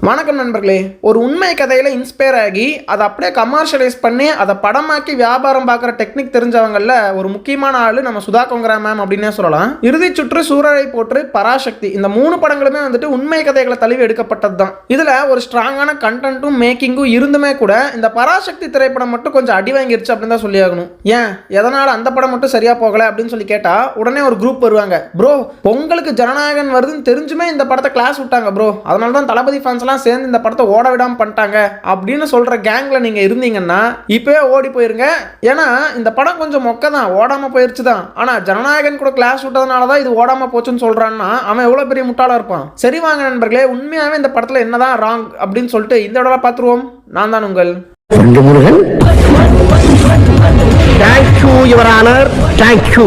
வணக்கம் நண்பர்களே. ஒரு உண்மை கதையில் இன்ஸ்பயர் ஆகி அதை அப்படியே கமர்ஷியலைஸ் பண்ணி அதை படமாக்கி வியாபாரம் பார்க்குற டெக்னிக் தெரிஞ்சவங்களில் ஒரு முக்கியமான ஆள் நம்ம சுதா கொங்கரா மேம் அப்படின்னே சொல்லலாம். இறுதி சுற்று, சூரரை போற்று, பராசக்தி இந்த 3 படங்களுமே உண்மை கதைகளை தழுவி எடுக்கப்பட்டது தான். இதில் ஒரு ஸ்ட்ராங்கான கண்டென்ட்டும் மேக்கிங்கும் இருந்துமே கூட இந்த பராசக்தி திரைப்படம் மட்டும் கொஞ்சம் அடி வாங்கிருச்சு அப்படின்னு தான் சொல்லி ஆகணும். ஏன் எதனால் அந்த படம் மட்டும் சரியாக போகலை அப்படின்னு சொல்லி கேட்டால் உடனே ஒரு குரூப் வருவாங்க. ப்ரோ, பொங்கலுக்கு ஜனநாயகன் வருதுன்னு தெரிஞ்சுமே இந்த படத்தை கிளாஸ் விட்டாங்க ப்ரோ, அதனால தான் தளபதி ஃபேன்ஸ் சேர்ந்து இந்த படத்தை ஓட விடாம பண்ணிட்டாங்க அப்படின்னு சொல்ற கேங்ல நீங்க இருந்தீங்கன்னா இப்பவே ஓடி போயிருங்க. ஏன்னா இந்த படம் கொஞ்சம் மொக்க தான், ஓடாம போயிருச்சு தான். ஆனா ஜனநாயகன் கூட கிளாஸ் விட்டதுனால தான் இது ஓடாம போச்சுன்னு சொல்றான்னா அவன் எவ்வளவு பெரிய முட்டாளா இருப்பான். சரி வாங்க நண்பர்களே, உண்மையாவே இந்த படத்துல என்னதான் ராங் அப்படின்னு சொல்லிட்டு இந்த இடத்துல பார்த்துருவோம். நான் தான் உங்கள் Murugan. Thank you your honour, thank you.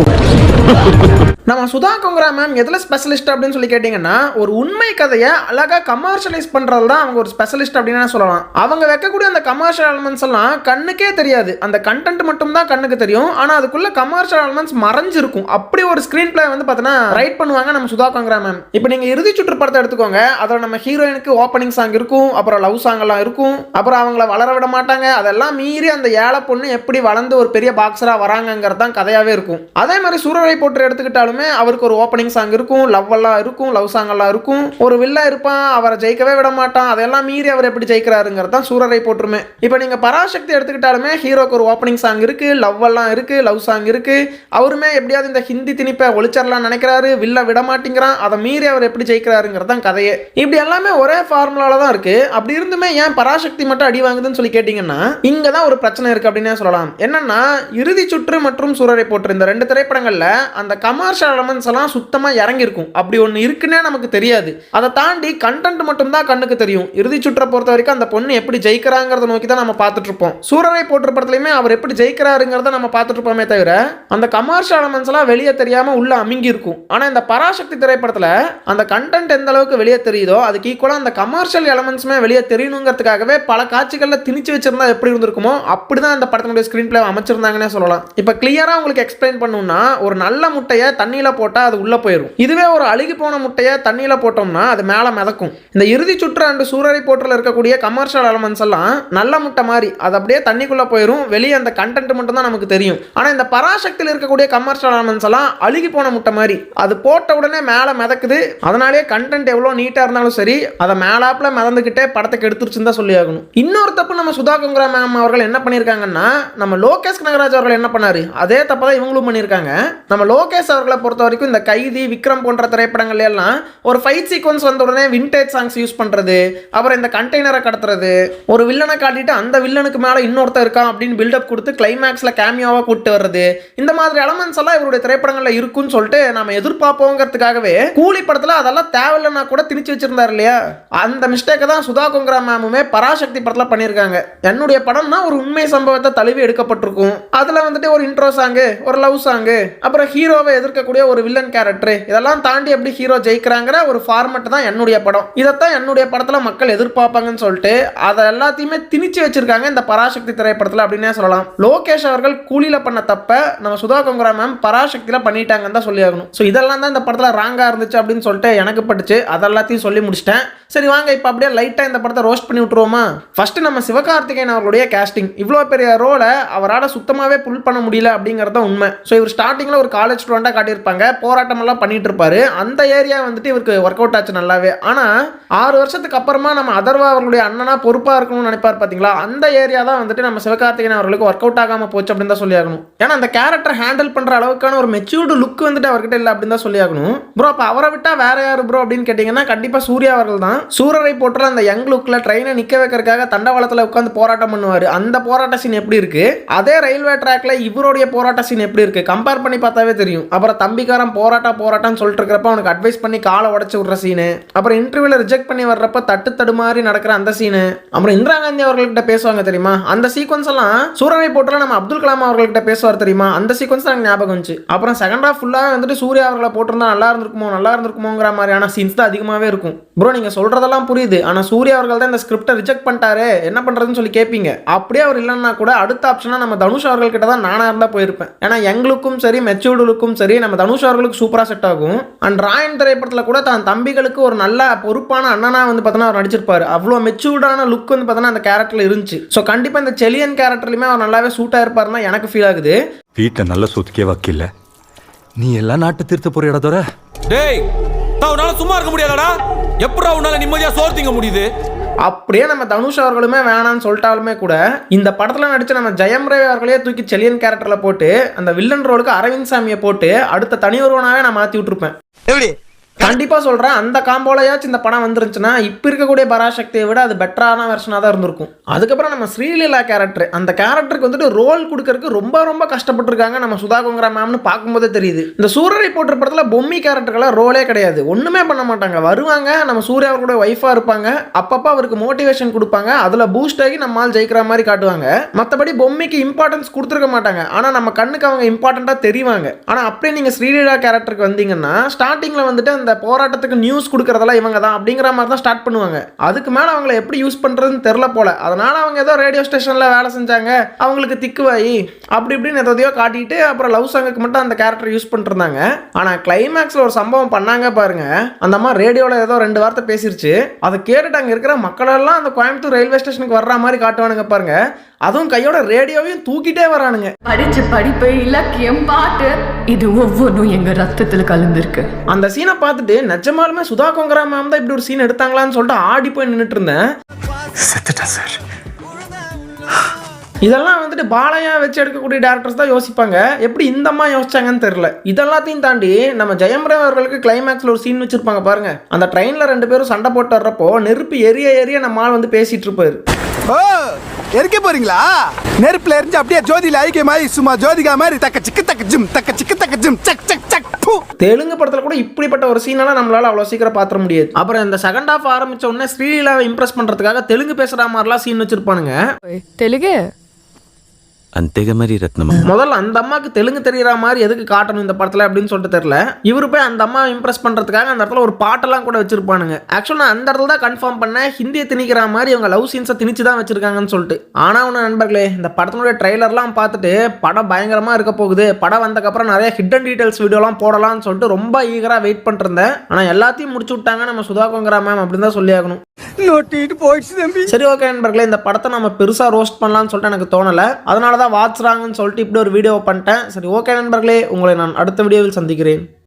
நம்ம சுதா கொங்கரா மேம் எதில் ஸ்பெஷலிஸ்ட் அப்படின்னு சொல்லி கேட்டிங்கன்னா, ஒரு உண்மை கதையை அழகாக கமர்ஷியலைஸ் பண்ணுறது தான் அவங்க ஒரு ஸ்பெஷலிஸ்ட் அப்படின்னு சொல்லலாம். அவங்க வைக்கக்கூடிய அந்த கமர்ஷியல் எலமெண்ட்ஸ் எல்லாம் கண்ணுக்கே தெரியாது, அந்த கண்டென்ட் மட்டும் தான் கண்ணுக்கு தெரியும். ஆனால் அதுக்குள்ள கமர்ஷியல் எலமெண்ட்ஸ் மறைஞ்சிருக்கும். அப்படி ஒரு ஸ்க்ரீன் பிளே பார்த்தீங்கன்னா ரைட் பண்ணுவாங்க நம்ம சுதா கொங்கரா மேம். இப்போ நீங்கள் இறுதி சுற்று படத்தை எடுத்துக்கோங்க. அதில் நம்ம ஹீரோயினுக்கு ஓப்பனிங் சாங் இருக்கும், அப்புறம் லவ் சாங் எல்லாம் இருக்கும், அப்புறம் அவங்கள வளர விட மாட்டாங்க. அதெல்லாம் மீறி அந்த ஏழை பொண்ணு எப்படி வளர்ந்து ஒரு பெரிய பாக்ஸராக வராங்கிறது தான் கதையாகவே இருக்கும். அதே மாதிரி சூரரை போற்று எடுத்துக்கிட்டாலும் அவருக்கு ஒரு ஓப்பனிங் சாங் இருக்கும், லவ் எல்லாம் இருக்கும், லவ் சாங் எல்லாம் இருக்கும். ஒரு வில்லா இருப்பான், அவரை ஜெயிக்கவே விட மாட்டான். அதெல்லாம் மீறி அவர் எப்படி ஜெயிக்கிறாருங்கிறது தான் சூரரை போற்றுமே. இப்போ நீங்க பராசக்தி எடுத்துக்கிட்டாலுமே ஹீரோக்கு ஒரு ஓப்பனிங் சாங் இருக்கு, லவ் எல்லாம் இருக்கு, லவ் சாங் இருக்கு. அவருமே எப்படியாவது இந்த ஹிந்தி திணிப்பை ஒளிச்சரலாம் நினைக்கிறாரு, வில்ல விட மாட்டேங்கிறான். அதை மீறி அவர் எப்படி ஜெயிக்கிறாருங்கிறது தான் கதையே. இப்படி எல்லாமே ஒரே ஃபார்முலால தான் இருக்கு. அப்படி இருந்துமே ஏன் பராசக்தி மட்டும் அடி வாங்குதுன்னு சொல்லி கேட்டீங்கன்னா, இங்க தான் ஒரு பிரச்சனை இருக்கு அப்படின்னே சொல்லலாம். என்னன்னா, இறுதி சுற்று மற்றும் சூரரை போற்று இந்த 2 திரைப்படங்கள்ல அந்த கமர்ஷியல் எலமெண்ட்ஸ் எல்லாம் சுத்தமா இறங்கி இருக்கும். அப்படி ஒன்று இருக்குன்னே நமக்கு தெரியாது. அதை தாண்டி கண்டென்ட் மட்டும் தான் கண்ணுக்கு தெரியும். இறுதி சுற்றை பொறுத்த வரைக்கும் அந்த பொண்ணு எப்படி ஜெயிக்கிறாங்கிறத நோக்கி தான் நம்ம பார்த்துட்டு இருப்போம். சூரரை போற்று படத்துலையுமே அவர் எப்படி ஜெயிக்கிறாருங்கிறத நம்ம பார்த்துட்டு இருப்போமே தவிர அந்த கமர்ஷியல் எலமெண்ட்ஸ் எல்லாம் வெளியே தெரியாம உள்ள அமுங்கி இருக்கும். ஆனா இந்த பராசக்தி திரைப்படத்துல அந்த கண்டென்ட் எந்த அளவுக்கு வெளியே தெரியுதோ அதுக்கு ஈக்குவலா அந்த கமர்ஷியல் எலமெண்ட்ஸுமே வெளியே தெரியணுங்கிறதுக்காகவே பல காட்சிகள்ல திணிச்சு வச்சிருந்தா எப்படி இருந்திருக்குமோ அப்படிதான் இந்த படத்தினுடைய ஸ்கிரீன் பிளே அமைச்சிருந்தாங்கன்னே சொல்லலாம். இப்ப கிளியரா உங்களுக்கு எக்ஸ்பிளைன் பண்ணணும்னா, ஒரு நல்ல முட்டையை தண்ணியில போட்டா அது உள்ள போயிடும். இதுவே ஒரு அழுகி போன முட்டையை தண்ணியில போட்டோம்னா அது மேல மிதக்கும். இந்த இறுதி சுற்று அண்ட் சூரரை போற்றுல இருக்கக்கூடிய கமர்ஷியல் எலமெண்ட்ஸ் எல்லாம் நல்ல முட்டை மாதிரி அது அப்படியே தண்ணிக்குள்ள போயிடும். வெளியே அந்த கண்டென்ட் மட்டும் தான் நமக்கு தெரியும். ஆனா இந்த பராசக்தியில் இருக்கக்கூடிய கமர்ஷியல் எலமெண்ட்ஸ் எல்லாம் அழுகி போன முட்டை மாதிரி அது போட்ட உடனே மேல மிதக்குது. அதனாலேயே கண்டென்ட் எவ்வளவு நீட்டா இருந்தாலும் சரி அதை மேலாப்ல மிதந்துகிட்டே படத்துக்கு எடுத்துருச்சுன்னு தான் சொல்லி ஆகணும். இன்னொரு தப்பு நம்ம சுதா கொங்கரா மேம் அவர்கள் என்ன பண்ணியிருக்காங்கன்னா, நம்ம லோகேஷ் கனகராஜ் அவர்கள் என்ன பண்ணாரு அதே தப்பை தான் இவங்களும் பண்ணியிருக்காங்க. நம்ம லோகேஷ் அவர்களை பொறுத்த வரைக்கும் இந்த கைதி, விக்ரம் போன்ற திரைப்படங்கள் எல்லாம் ஒரு ஃபைட் சீக்வன்ஸ் வந்த உடனே விண்டேஜ் சாங்ஸ் யூஸ் பண்றது, அப்புறம் இந்த கண்டெய்னரை கடத்துறது, ஒரு வில்லனை காட்டிட்டு அந்த வில்லனுக்கு மேல இன்னொருத்தர் இருக்கான் அப்படின்னு பில்டப் கொடுத்து கிளைமேக்ஸ்ல கேமியோவா கூட்டு வர்றது, இந்த மாதிரி எலமெண்ட்ஸ் எல்லாம் இவருடைய திரைப்படங்கள்ல இருக்குன்னு சொல்லிட்டு நாம எதிர்பார்ப்போங்கிறதுக்காகவே கூலி படத்துல அதெல்லாம் தேவையில்லைன்னா கூட திணிச்சு வச்சிருந்தாரு இல்லையா. அந்த மிஸ்டேக்கை தான் சுதா கொங்கரா மேமுமே பராசக்தி படத்துல பண்ணியிருக்காங்க. என்னுடைய படம்னா ஒரு உண்மை சம்பவத்தை தழுவி எடுக்கப்பட்டிருக்கும். அதுல ஒரு இன்ட்ரோ சாங்கு, ஒரு லவ் சாங்கு, அப்புறம் ஹீரோவை எதிர்க்கக்கூடிய ஒரு வில்லன் கேரக்டர், இதெல்லாம் தாண்டி எப்படி ஹீரோ ஜெயிக்கிறாங்கிற ஒரு ஃபார்மட் தான் என்னுடைய படம். இதைத்தான் என்னுடைய படத்துல மக்கள் எதிர்பார்ப்பாங்கன்னு சொல்லிட்டு அதை எல்லாத்தையுமே திணிச்சு வச்சிருக்காங்க இந்த பராசக்தி திரைப்படத்துல அப்படின்னே சொல்லலாம். லோகேஷ் அவர்கள் கூலியில பண்ண தப்ப நம்ம சுதா கொங்கரா மேம் பராசக்தியில பண்ணிட்டாங்கன்னு தான் சொல்லி ஆகணும். ஸோ இதெல்லாம் தான் இந்த படத்துல ராங்கா இருந்துச்சு அப்படின்னு சொல்லிட்டு எனக்கு பட்டுச்சு. அதெல்லாத்தையும் சொல்லி முடிச்சிட்டேன். சரி வாங்க இப்போ அப்படியே லைட்டா இந்த படத்தை ரோஸ்ட் பண்ணி விட்டுருவோமா. ஃபர்ஸ்ட் நம்ம சிவகார்த்திகேயன் அவர்களுடைய கேஸ்டிங். இவ்வளோ பெரிய ரோலை அவரால் சுத்தமாகவே புல் பண்ண முடியல அப்படிங்கிறது உண்மை. ஸோ இவர் ஸ்டார்டிங்கில் ஒரு காலேஜ் ஸ்டூடெண்டாக காட்டியிருப்பாங்க, போராட்டம் எல்லாம் பண்ணிட்டு இருப்பாரு. அந்த ஏரியா இவருக்கு ஒர்க் அவுட் ஆச்சு நல்லாவே. ஆனால் 6 வருஷத்துக்கு அப்புறமா நம்ம அதர்வா அவர்களுடைய அண்ணனா பொறுப்பாக இருக்கணும்னு நினைப்பார் பார்த்தீங்களா, அந்த ஏரியா தான் நம்ம சிவகார்த்திகேயன் அவர்களுக்கு ஒர்க் அவுட் ஆகாமல் போச்சு அப்படின்னு தான் சொல்லி ஆகணும். ஏன்னா அந்த கேரக்டர் ஹேண்டில் பண்ணுற அளவுக்கான ஒரு மெச்சூர்டு லுக் அவர்கிட்ட இல்லை அப்படின்னு தான் சொல்லி ஆகணும். ப்ரோ அப்போ அவரை விட்டா வேற யாரு ப்ரோ அப்படின்னு கேட்டிங்கன்னா கண்டிப்பாக சூர்யா அவர்கள் தான். சூரரை போட்டுற அந்த யங் லுக்ல ட்ரெயினை நிக்க வைக்கிறதுக்காக தண்டவாளத்தில் உட்காந்து போராட்டம் பண்ணுவார். அந்த போராட்ட சீன் எப்படி இருக்கு, அதே ரயில்வே ட்ராக்ல இவருடைய போராட்ட சீன் எப்படி இருக்கு கம்பேர் பண்ணி பார்த்தாவே தெரியும். அப்புறம் தம்பிக்காரன் போராட்டம்னு சொல்லிட்டு இருக்கிறப்ப அவனுக்கு அட்வைஸ் பண்ணி காலை உடச்சு விடுற சீனு, அப்புறம் இன்டர்வியூல ரிஜெக்ட் பண்ணி வர்றப்ப தட்டு தடுமாறி நடக்கிற அந்த சீனு, அப்புறம் இந்திரா காந்தி அவர்கள்ட்ட பேசுவாங்க தெரியுமா, அந்த சீக்வன்ஸ் எல்லாம் சூரரை போட்டுல நம்ம அப்துல் கலாம் அவர்கள்ட்ட பேசுவார் தெரியுமா, அந்த சீக்வன்ஸ் எனக்கு ஞாபகம் வந்துச்சு. அப்புறம் செகண்ட் ஹாஃப் ஃபுல்லாக சூர்யா அவர்களை போட்டிருந்தா நல்லா இருந்திருக்குமோங்கிற மாதிரியான சீன்ஸ் தான் அதிகமாகவே இருக்கும். ப்ரோ நீங்க சொல்றதெல்லாம் புரியுது, ஆனா சூர்யா அவர்கள் தான் இந்த ஸ்கிரிப்டை ரிஜெக்ட் பண்ணிட்டாரு, என்ன பண்றதுன்னு சொல்லி கேட்பீங்க. அப்படியே அவர் இல்லைன்னா கூட அடுத்த ஆப்ஷனா நம்ம தனுஷ் அவர்கள் கிட்ட தான் நானா இருந்தா போயிருப்பேன். ஏன்னா எங்களுக்கும் சரி மெச்சூர்டு ஆட்டிடியூடுக்கும் சரி நம்ம தனுஷ் அவர்களுக்கு சூப்பரா செட் ஆகும். அண்ட் ராயன் திரைப்படத்துல கூட தான் தம்பிகளுக்கு ஒரு நல்ல பொறுப்பான அண்ணனா வந்து பார்த்தோன்னா அவர் நடிச்சிருப்பாரு. அவ்வளோ மெச்சூர்டான லுக் வந்து பார்த்தோன்னா அந்த கேரக்டர்ல இருந்துச்சு. ஸோ கண்டிப்பா இந்த செலியன் கேரக்டர்லயுமே அவர் நல்லாவே சூட் ஆயிருப்பாருன்னா எனக்கு ஃபீல் ஆகுது. வீட்டில் நல்ல சொத்துக்கே வக்கில்ல, நீ எல்லாம் நாட்டு திருத்த போற இடத்தோட. டேய், உன்னால சும்மா இருக்க முடியாதடா. எப்படா உன்னால நிம்மதியா சோறு திங்க முடியுது? அப்படியே நம்ம தனுஷ் அவர்களுமே வேணான்னு சொல்லிட்டாலுமே கூட இந்த படத்தில் நடிச்ச நம்ம ஜெயம் ரவி அவர்களே தூக்கி செலியன் கேரக்டரில் போட்டு அந்த வில்லன் ரோலுக்கு அரவிந்த் சாமியை போட்டு அடுத்த தனி ஒருவனாவே நான் மாற்றி விட்டுருப்பேன். எப்படி கண்டிப்பா சொல்றேன், அந்த காம்போலையாச்சும் இந்த படம் வந்துருந்துச்சுன்னா இப்ப இருக்கக்கூடிய பராசக்தியை விட அது பெட்டரான வெர்ஷனாக தான் இருந்திருக்கும். அதுக்கப்புறம் நம்ம ஸ்ரீலீலா கேரக்டர், அந்த கேரக்டருக்கு வந்துட்டு ரோல் கொடுக்கறதுக்கு ரொம்ப ரொம்ப கஷ்டப்பட்டிருக்காங்க நம்ம சுதா கொங்கரா மேம்னு பார்க்கும்போதே தெரியுது. இந்த சூரரை போட்ட படத்துல பொம்மி கேரக்டருக்கெல்லாம் ரோலே கிடையாது, ஒண்ணுமே பண்ண மாட்டாங்க. வருவாங்க, நம்ம சூர்யா அவர்களுடைய ஒய்ஃபா இருப்பாங்க, அப்பப்போ அவருக்கு மோட்டிவேஷன் கொடுப்பாங்க, அதுல பூஸ்ட் ஆகி நம்மால் ஜெயிக்கிற மாதிரி காட்டுவாங்க. மற்றபடி பொம்மிக்கு இம்பார்ட்டன்ஸ் கொடுத்துருக்க மாட்டாங்க, ஆனா நம்ம கண்ணுக்கு அவங்க இம்பார்ட்டண்டா தெரிவாங்க. ஆனா அப்படியே நீங்க ஸ்ரீலீலா கேரக்டருக்கு வந்தீங்கன்னா ஸ்டார்டிங்ல வந்துட்டு அந்த போராட்டத்துக்கு நியூஸ் கொடுக்கறதெல்லாம் இவங்க தான் அப்படிங்கிற மாதிரி தான் ஸ்டார்ட் பண்ணுவாங்க. அதுக்கு மேல அவங்களை எப்படி யூஸ் பண்றதுன்னு தெரியல போல. அதனால அவங்க ஏதோ ரேடியோ ஸ்டேஷன்ல வேலை செஞ்சாங்க, அவங்களுக்கு திக்குவாயி அப்படி இப்படின்னு எதையோ காட்டிட்டு அப்புறம் லவ் சாங்குக்கு மட்டும் அந்த கேரக்டர் யூஸ் பண்ணிட்டு இருந்தாங்க. ஆனா கிளைமேக்ஸ்ல ஒரு சம்பவம் பண்ணாங்க பாருங்க, அந்த மாதிரி ரேடியோல ஏதோ 2 வார்த்தை பேசிருச்சு, அதை கேட்டுட்டு அங்க இருக்கிற மக்கள் எல்லாம் அந்த கோயம்புத்தூர் ரயில்வே ஸ்டேஷனுக்கு வர்ற மாதிரி காட்டுவானுங்க பாருங்க. அதுவும் கையோட ரேடியோவையும் தூக்கிட்டே வரானுங்க. படிச்ச படிப்பு, இலக்கியம், பாட்டு, இது ஒவ்வொன்றும் எங்க ரத்தத்துல கலந்துருக்கு. அந்த சீனை பார்த்துட்டு நிஜமாலுமே சுதா கொங்கரா மேம் தான் இப்படி ஒரு சீன் எடுத்தாங்களான்னு சொல்லிட்டு ஆடி போய் நின்றுட்டு இருந்தேன். இதெல்லாம் வந்துட்டு பாலையா வச்சு எடுக்கக்கூடிய டேரக்டர்ஸ் தான் யோசிப்பாங்க, எப்படி இந்த அம்மா யோசிச்சாங்கன்னு தெரியல. இதெல்லாத்தையும் தாண்டி நம்ம ஜெயம் ரவி அவர்களுக்கு கிளைமேக்ஸ்ல ஒரு சீன் வச்சிருப்பாங்க பாருங்க. அந்த ட்ரெயின்ல 2 பேரும் சண்டை போட்டு வர்றப்போ நெருப்பு எரிய நம்ம ஆள் வந்து பேசிட்டு இருப்பாரு. ஓ எரிக்க போறீங்களா? நெருப்புல எரிஞ்சு அப்படியே ஜோதியில ஐக்கியமாயி சும்மா ஜோதிகா மாதிரி தக்க சிக்கு ஜிம் சக் சக் சக். தெலுங்கு படத்துல கூட இப்படிப்பட்ட ஒரு சீனெல்லாம் நம்மளால அவ்வளவு சீக்கிரம் பாத்திர முடியாது. அப்புறம் இந்த செகண்ட் ஹாஃப் ஆரம்பிச்ச உடனே ஸ்ரீலீலாவை இம்ப்ரெஸ் பண்றதுக்காக தெலுங்கு பேசுற மாதிரிலாம் சீன் வச்சிருப்பானுங்க. தெலுங்கு అంతేగా మరి రత్నమ్మ. முதல்ல அந்த அம்மாவுக்கு தெலுங்கு தெரியற மாதிரி எதுக்கு காட்டணும் இந்த படத்துல அப்படின்னு சொல்லிட்டு தெரியல. இவரு போய் அந்த அம்மா இம்ப்ரெஸ் பண்றதுக்காக அந்த இடத்துல ஒரு பாட்டெல்லாம் கூட வச்சிருப்பானுங்க. ஆக்சுவலா நான் அந்த இடத்துல தான் கன்ஃபார்ம் பண்ணேன், ஹிந்தியை திணிக்கிற மாதிரி இவங்க லவ் சீன்ஸை திணிச்சு தான் வச்சிருக்காங்கன்னு சொல்லிட்டு. ஆனா ஒன்று நண்பர்களே, இந்த படத்தினுடைய ட்ரெய்லர்லாம் பார்த்துட்டு படம் பயங்கரமா இருக்க போகுது, படம் வந்தக்கப்புறம் நிறைய ஹிடன் டீடைல்ஸ் வீடியோலாம் போடலாம்னு சொல்லிட்டு ரொம்ப ஈகரா வெயிட் பண்ணிருந்தேன். ஆனா எல்லாத்தையும் முடிச்சு விட்டாங்க நம்ம சுதா கொங்கரா மேம் அப்படின்னு தான் சொல்லி ஆகணும். சரி ஓகே நண்பர்களே, இந்த படத்தை நம்ம பெருசா ரோஸ்ட் பண்ணலாம்னு சொல்லிட்டு எனக்கு தோணல, அதனால தான் வாட்ச்றாங்கன்னு சொல்லிட்டு இப்படி ஒரு வீடியோ பண்ணிட்டேன். சரி ஓகே நண்பர்களே, உங்களை நான் அடுத்த வீடியோவில் சந்திக்கிறேன்.